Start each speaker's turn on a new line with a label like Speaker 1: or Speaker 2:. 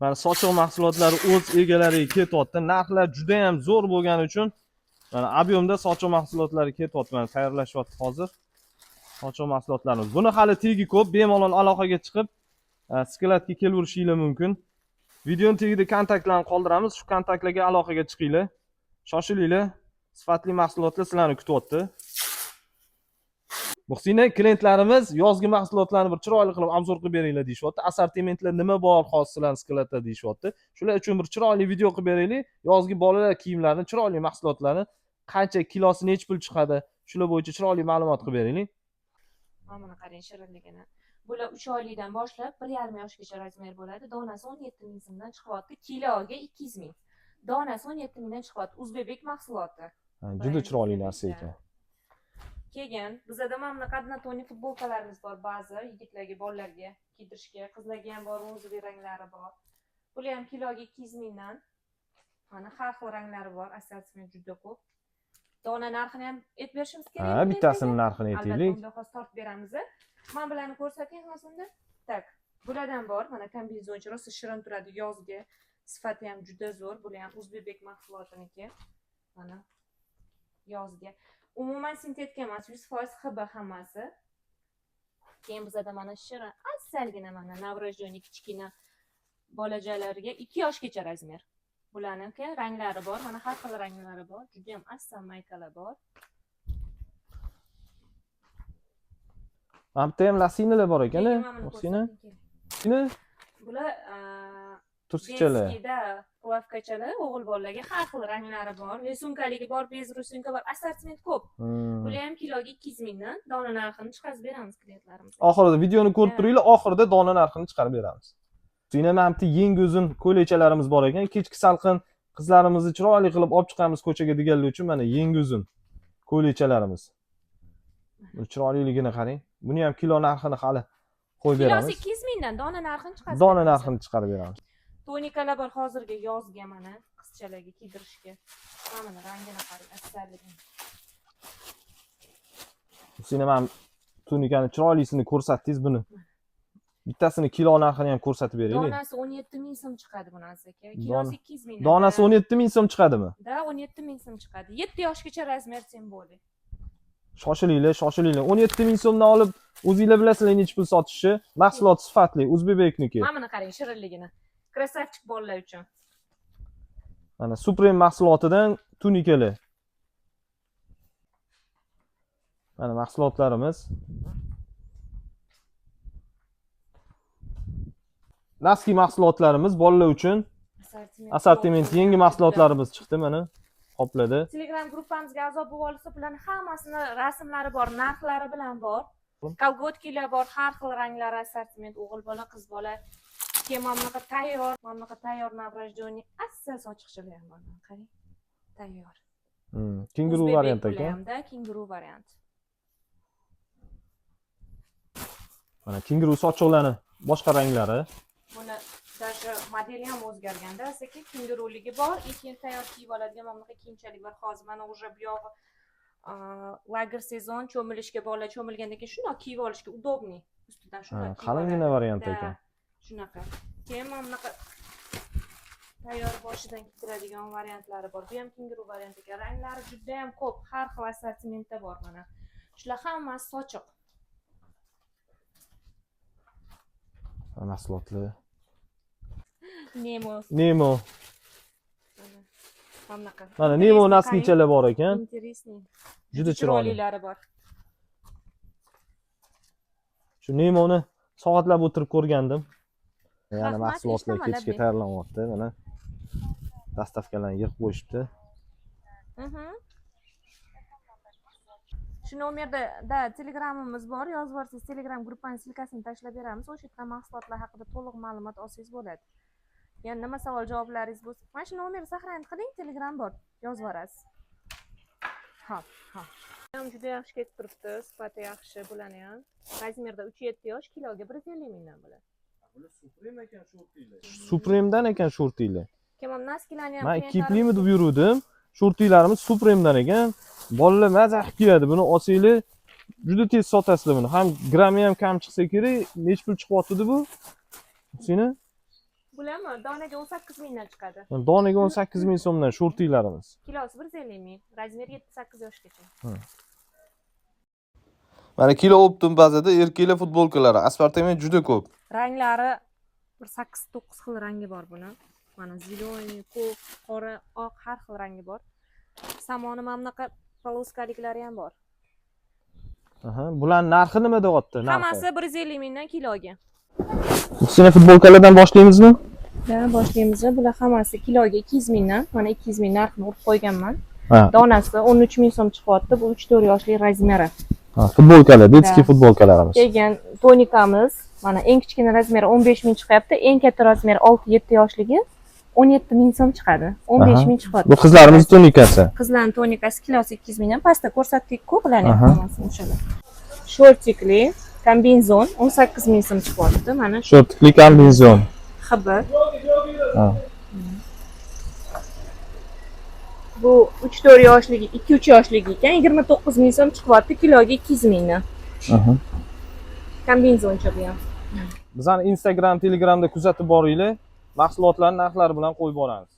Speaker 1: Mana sochiq mahsulotlari o'z egalariga ketyapti. Narxlar juda ham zo'r bo'lgani uchun mana ob'yomda sochiq mahsulotlari ketyapti. Mana tayyorlashyapti hozir. Sochiq mahsulotlarimiz. Buni hali tegi ko'p, bemalol aloqaga chiqib, skladga kelib mumkin. Videoning tagida kontaktlarni qoldiramiz. Shu kontaktlarga aloqaga chiqinglar. Shoshilinglar. Sifatli mahsulotlar sizlarni kutyapti. Muhsina, klientlarimiz yozgi mahsulotlarni bir chiroyli qilib obzor qilib beringlar deyishyapti. Assortimentlar nima bor xos sizlarni skladda deyishyapti. Shular uchun bir chiroyli video qilib beraylik. Yozgi bolalar kiyimlarini, chiroyli mahsulotlarni qancha kilosi necha pul chiqadi, shular bo'yicha chiroyli ma'lumot qilib beraylik.
Speaker 2: Mana qarang shirinligini. Bular 3 oylikdan boshlab 1,5 yoshgacha razmer bo'ladi. Donasi 17 ming so'mdan chiqyapti. Kiloga 200 ming. Donasi 17 mingdan chiqyapti. O'zbek mahsuloti.
Speaker 1: Juda chiroyli narsa ekan.
Speaker 2: Keyin bizda mana bunaqa adnatoniy futbolkalarimiz bor, ba'zi yigitlarga, bolalarga kiydirishga, qizlarga ham bor, o'ziga ranglari bor. Bular ham kiloga 200 mingdan. Mana har xil ranglari bor, assortiment juda ko'p. Dona narxini ham aytib berishimiz kerak.
Speaker 1: Ha, bittasini narxini aytaylik.
Speaker 2: Albatta, hozir tortib beramiz. Men bularni ko'rsating hozirda. Tak. Bulardan bor, mana kombinezonchi rosa shirin turadi yozga. Sifati ham juda zo'r. Bular ham o'zbek mahsulotiniki. Mana yozga. Umuman sintetika emas, 100% HB hammasi. Keyin bizda mana shirin, asalgina mana navrojoniy kichkina bolajonlarga 2 yoshgacha razmer. Bularniki ranglari bor, mana har xil ranglari bor. Juda ham asal maykalar bor.
Speaker 1: Hamda ham lasinalar bor ekan-a? Muhsina. Bular turskichalar.
Speaker 2: Beskida plavkachalar o'g'il bolalarga har xil ranglari bor. Va sumkaligi bor, bezru sumka bor, assortiment ko'p. Bular ham kiloga 200 mingdan dona narxini chiqarib beramiz klientlarimizga.
Speaker 1: Oxirida videoni ko'rib turinglar, oxirida dona narxini chiqarib beramiz. Yana mana bu yangi uzun ko'ylakchalarimiz bor ekan. Kechki salqin qizlarimizni chiroyli qilib olib chiqamiz ko'chaga deganlar uchun mana yangi uzun ko'ylakchalarimiz. Bu chiroyliligini qarang. Buni ham kilo narxini hali qo'yib beramiz.
Speaker 2: Kilosi 200 mingdan dona narxini chiqarib beramiz.
Speaker 1: Dona narxini chiqarib beramiz.
Speaker 2: Tonikalar bor hozirgi yozga mana qizchalarga kiydirishga. Mana rangini qarang, asalligini.
Speaker 1: Sizlar ham tunikani chiroylisini ko'rsatdingiz buni. Bittasini kilo narxini ham ko'rsatib beraylik.
Speaker 2: Donasi 17 ming so'm chiqadi bunasi aka. Kilosi 200 ming.
Speaker 1: Donasi 17 ming so'm chiqadimi?
Speaker 2: Da, 17 ming so'm chiqadi. 7 yoshgacha razmer simboli.
Speaker 1: Shoshilinglar, shoshilinglar. 17 ming so'mdan olib o'zingizlar bilasizlar necha pul sotishni. Mahsulot sifatli, o'zbekniki.
Speaker 2: Mana qarang shirinligini. Krasavchik bolalar uchun.
Speaker 1: Mana Supreme mahsulotidan tunikalar. Mana mahsulotlarimiz. Naski mahsulotlarimiz bolalar uchun assortiment yangi mahsulotlarimiz chiqdi mana qopladi.
Speaker 2: Telegram gruppamizga a'zo bo'lib olsa, bularning hammasini rasmlari bor, narxlari bilan bor. Kolgotkilar bor, har xil ranglar assortiment, o'g'il bola, qiz bola. Keyin mana bunaqa tayyor navrojoniy asal sochiqchalar ham bor. Qarang. Tayyor.
Speaker 1: Kenguru variant ekan.
Speaker 2: Hamda kenguru variant.
Speaker 1: Mana kenguru sochiqlarni boshqa ranglari.
Speaker 2: Buni даже modeli ham o'zgarganda, sekin kenguruligi bor, keyin tayyor kiyib oladigan mana bunaqa kiyimchalik bor. Hozir mana уже bu yog'i lager sezon cho'milishga bolalar cho'milgandan keyin shundoq kiyib olishga udobniy. Ustidan shundoq.
Speaker 1: Qalingina variant ekan.
Speaker 2: Shunaqa. Keyin mana bunaqa tayyor boshidan kiydiradigan variantlari bor. Bu ham kenguru variant ekan. Ranglari juda ham ko'p, har xil assortimentda bor mana. Shular hammasi sochiq.
Speaker 1: Mahsulotlar.
Speaker 2: Nemo.
Speaker 1: Mana Nemo naskichalar bor ekan.
Speaker 2: Interesting.
Speaker 1: Juda chiroylilari
Speaker 2: bor.
Speaker 1: Shu Nemoni soatlab o'tirib ko'rgandim. Yana mahsulotlar kechga tayyorlanyapti. Mana dastavkalarni yig'ib qo'yishibdi.
Speaker 2: Shu nomerda Telegramimiz bor. Yozib yuborsangiz Telegram gruppaning silkasini tashlab beramiz. O'sha yerda mahsulotlar haqida to'liq ma'lumot olsangiz bo'ladi. Yani nima savol javoblaringiz bo'lsa, mana shu nomerni saqlanib qiling, Telegram bor. Yozib yuborasiz. Xo'p. Ham juda yaxshi ketib turibdi, sifati yaxshi bularni ham. Razmerda 3-7 yosh, kiloga 150 mingdan bo'ladi.
Speaker 1: Bular Supreme ekan shortilar. Supremedan ekan shortilar.
Speaker 2: Keyin naskilarni ham
Speaker 1: men kiplimi deb yuruvdim. Shortilarimiz Supremedan ekan. Bolalar maza qilib kiyadi. Buni olsanglar juda tez sotasizlar buni. Ham grammi ham kam chiqsa kerak. Nech pul chiqyapti bu? Seni?
Speaker 2: Bularmi? Donaga 18 mingdan chiqadi.
Speaker 1: Doniga 18 ming so'mdan shortiklarimiz.
Speaker 2: Kilosi 150 ming. Razmer 7-8 yoshgacha.
Speaker 3: Mana kilo optim bazada erkaklar futbolkalari, assortiment juda ko'p.
Speaker 2: Ranglari bir 8-9 xil rangi bor buni. Mana ziloniy, ko'k, qora, oq har xil rangi bor. Samoni mana bunaqa poloskaliklari ham bor.
Speaker 1: Bular narxi nima deyapti?
Speaker 2: Hammasi 150 mingdan kiloga.
Speaker 1: Kichkina futbolkalardan boshlaymizmi?
Speaker 2: Boshlaymiz. Bular hammasi kiloga 200 mingdan. Mana 200 ming narxini urib qo'yganman.
Speaker 1: Ha.
Speaker 2: Donasi 13 ming so'm chiqyapti. Bu 3-4 yoshli razmeri.
Speaker 1: Futbolkalar, detskiy futbolkalarimiz.
Speaker 2: Kelgan tonikamiz. Mana eng kichkina razmeri 15 ming chiqyapti. Eng katta razmeri 6-7 yoshligi 17 ming so'm chiqadi. 15 ming chiqadi.
Speaker 1: Bu qizlarimiz tonikasi.
Speaker 2: Qizlarning tonikasi kilosi 200 mingdan. Pastda ko'rsatdik-ku bularning hammasini o'shalar. Shortikli kombinezon 18 ming so'm chiqyapti. Mana shu
Speaker 1: Shortikli kombinezon.
Speaker 2: xibir.
Speaker 1: Ha.
Speaker 2: Bu 3-4 yoshligi, 2-3 yoshligi ekan, 29 ming so'm chiqyapti, kiloga 200 mingdan. Kombinezoncha bu ham.
Speaker 1: Bizani Instagram, Telegramda kuzatib boringlar. Mahsulotlar narxlari bilan qo'yib boramiz.